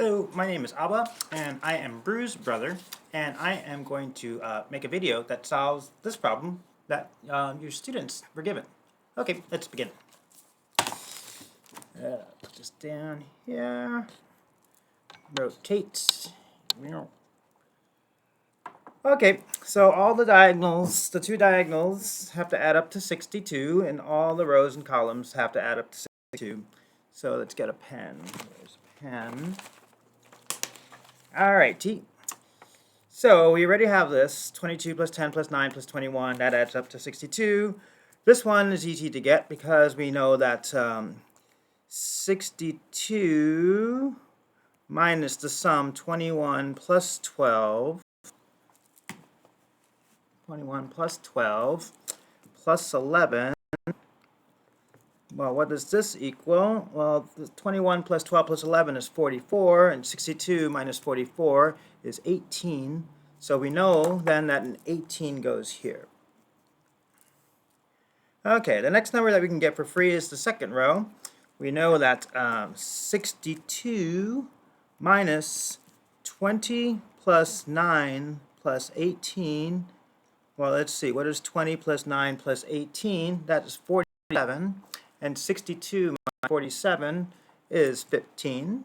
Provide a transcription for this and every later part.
Hello, my name is aBa, and I am Brew's brother, and I am going to make a video that solves this problem that your students were given. Okay, let's begin. Put this down here. Rotate. Okay, so all the diagonals, the two diagonals have to add up to 62, and all the rows and columns have to add up to 62. So let's get a pen. There's a pen. Alrighty. So we already have this, 22 plus 10 plus 9 plus 21, that adds up to 62. This one is easy to get because we know that 62 minus the sum 21 plus 12 plus 11. Well, what does this equal? Well, 21 plus 12 plus 11 is 44, and 62 minus 44 is 18. So we know then that an 18 goes here. Okay, the next number that we can get for free is the second row. We know that 62 minus 20 plus 9 plus 18. Well, let's see, what is 20 plus 9 plus 18? That is 47. And 62 minus 47 is 15.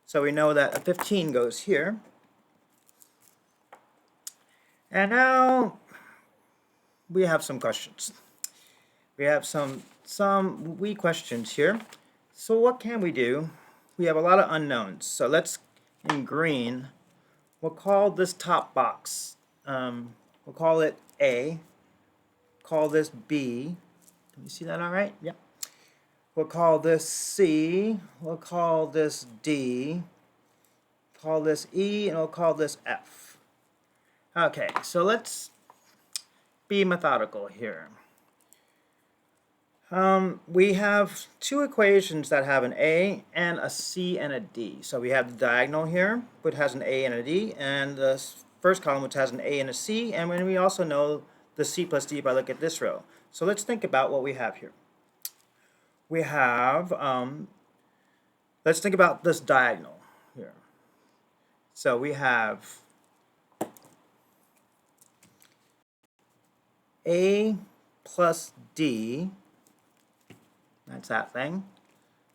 So we know that a 15 goes here. And now we have some questions. We have some wee questions here. So what can we do? We have a lot of unknowns. So let's, in green, we'll call this top box, we'll call it A, call this B. Can you see that all right? Yep. We'll call this C, we'll call this D, call this E, and we'll call this F. Okay, so let's be methodical here. We have two equations that have an A and a C and a D. So we have the diagonal here, which has an A and a D, and the first column, which has an A and a C, and when we also know the C plus D by looking at this row. So let's think about what we have here. We have, let's think about this diagonal here. So we have A plus D, that's that thing,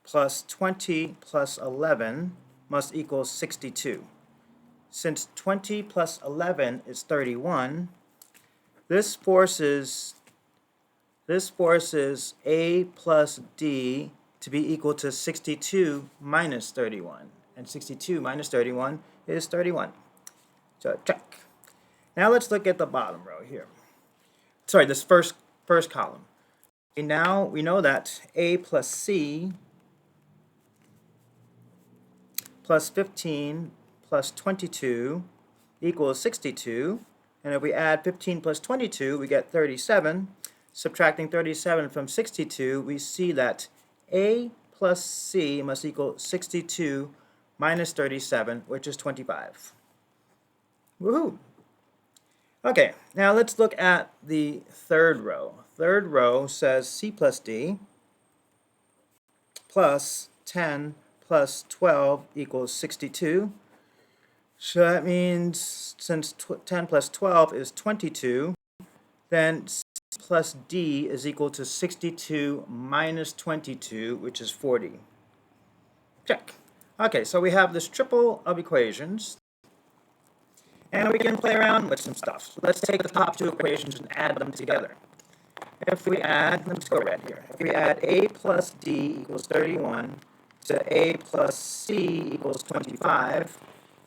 plus 20 plus 11 must equal 62. Since 20 plus 11 is 31, this forces A plus D to be equal to 62 minus 31. And 62 minus 31 is 31. So check. Now let's look at the bottom row here. Sorry, this first column. And now we know that A plus C plus 15 plus 22 equals 62. And if we add 15 plus 22, we get 37. Subtracting 37 from 62, we see that A plus C must equal 62 minus 37, which is 25. Woohoo! Okay, now let's look at the third row. Third row says C plus D plus 10 plus 12 equals 62. So that means since 10 plus 12 is 22, then C plus D is equal to 62 minus 22, which is 40. Check. Okay, so we have this triple of equations, and we can play around with some stuff. Let's take the top two equations and add them together. If we add, let's go red here. If we add A plus D equals 31 to A plus C equals 25,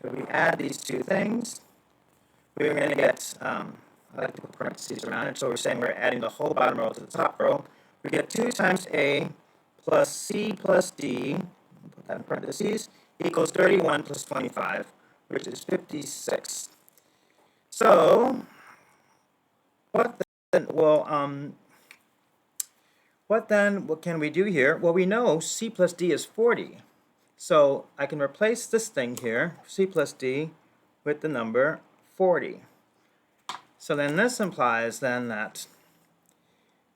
if we add these two things, we're going to get, I like to put parentheses around it, so we're saying we're adding the whole bottom row to the top row. We get 2 times A plus C plus D, put that in parentheses, equals 31 plus 25, which is 56. So, what can we do here? Well, we know C plus D is 40. So I can replace this thing here, C plus D, with the number 40. So then this implies then that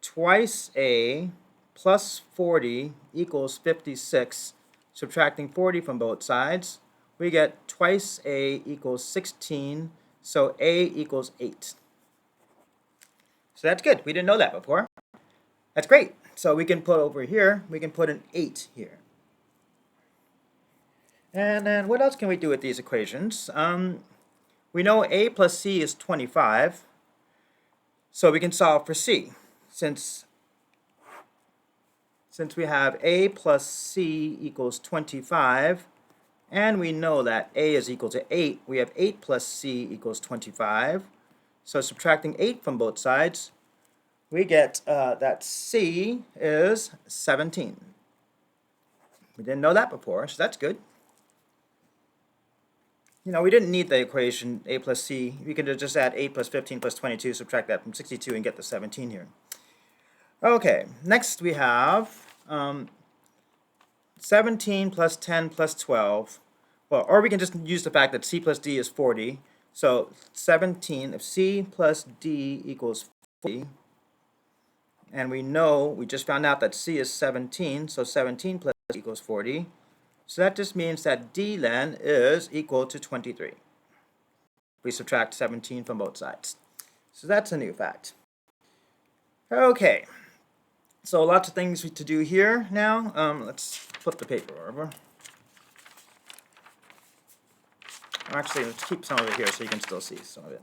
twice A plus 40 equals 56. Subtracting 40 from both sides, we get twice a equals 16, so a equals 8. So that's good. We didn't know that before. That's great. So we can put over here, we can put an 8 here. And then what else can we do with these equations? We know a plus c is 25, so we can solve for c. Since we have a plus c equals 25, and we know that a is equal to 8, we have 8 plus c equals 25. So subtracting 8 from both sides, we get that c is 17. We didn't know that before, so that's good. You know, we didn't need the equation a plus c. We could just add 8 plus 15 plus 22, subtract that from 62, and get the 17 here. Okay, next we have 17 plus 10 plus 12. Well, or we can just use the fact that c plus d is 40. So 17, if c plus d equals 40, and we know, we just found out that c is 17, so 17 plus d equals 40. So that just means that d then is equal to 23. We subtract 17 from both sides. So that's a new fact. Okay, so lots of things to do here now. Let's flip the paper over. Actually, let's keep some of it here so you can still see some of it.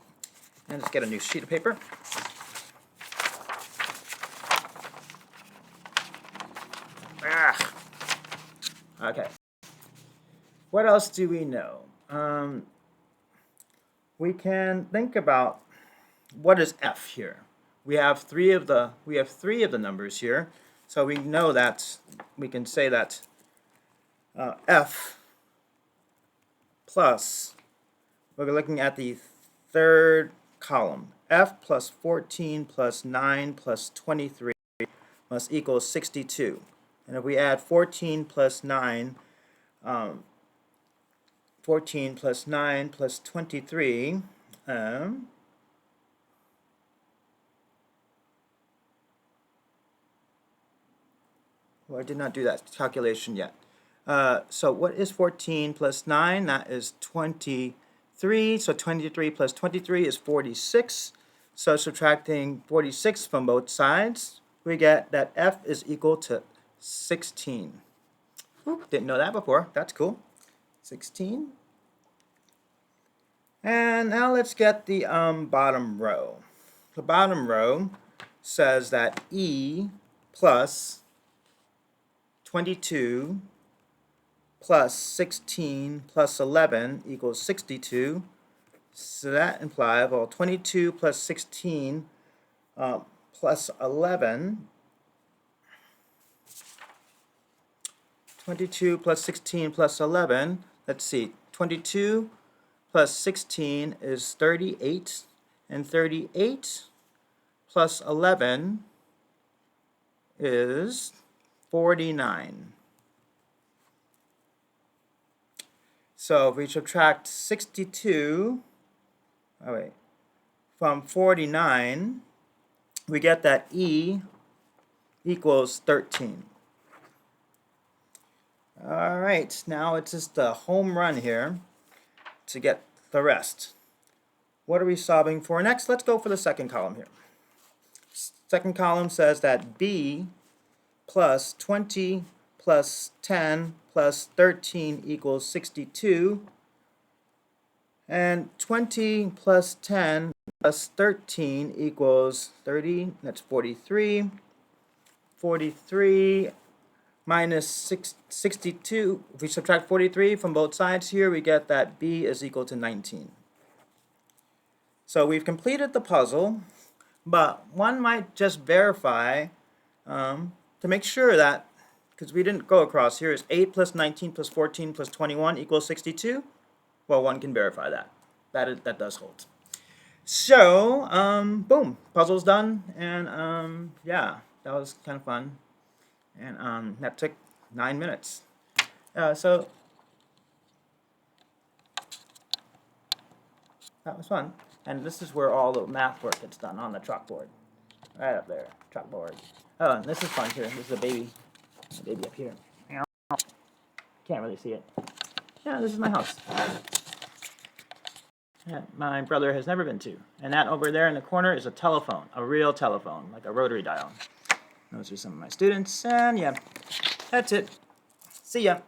And let's get a new sheet of paper. Okay. What else do we know? We can think about what is f here. We have three of the numbers here, so we know that we can say that f plus, we're looking at the third column, f plus 14 plus 9 plus 23 must equal 62. And if we add 14 plus 9, 14 plus 9 plus 23, well, I did not do that calculation yet. So what is 14 plus 9? That is 23. So 23 plus 23 is 46. So subtracting 46 from both sides, we get that f is equal to 16. Oop, didn't know that before. That's cool. 16. And now let's get the bottom row. The bottom row says that e plus 22 plus 16 plus 11 equals 62. So that implies, well, 22 plus 16 plus 11. 22 plus 16 plus 11. Let's see. 22 plus 16 is 38. And 38 plus 11 is 49. So if we subtract 62 from 49, we get that e equals 13. All right, now it's just a home run here to get the rest. What are we solving for next? Let's go for the second column here. Second column says that b plus 20 plus 10 plus 13 equals 62. And 20 plus 10 plus 13 equals 30. That's 43. 43 minus 62. If we subtract 43 from both sides here, we get that b is equal to 19. So we've completed the puzzle, but one might just verify to make sure that, because we didn't go across here, is 8 plus 19 plus 14 plus 21 equals 62? Well, one can verify that. That does hold. So, boom, puzzle's done, and yeah, that was kind of fun. And that took 9 minutes. So that was fun. And this is where all the math work gets done, on the chalkboard. Right up there, chalkboard. Oh, and this is fun too. This is a baby up here. Can't can't really see it. Yeah, this is my house. That my brother has never been to. And that over there in the corner is a telephone, a real telephone, like a rotary dial. Those are some of my students, and yeah, that's it. See ya.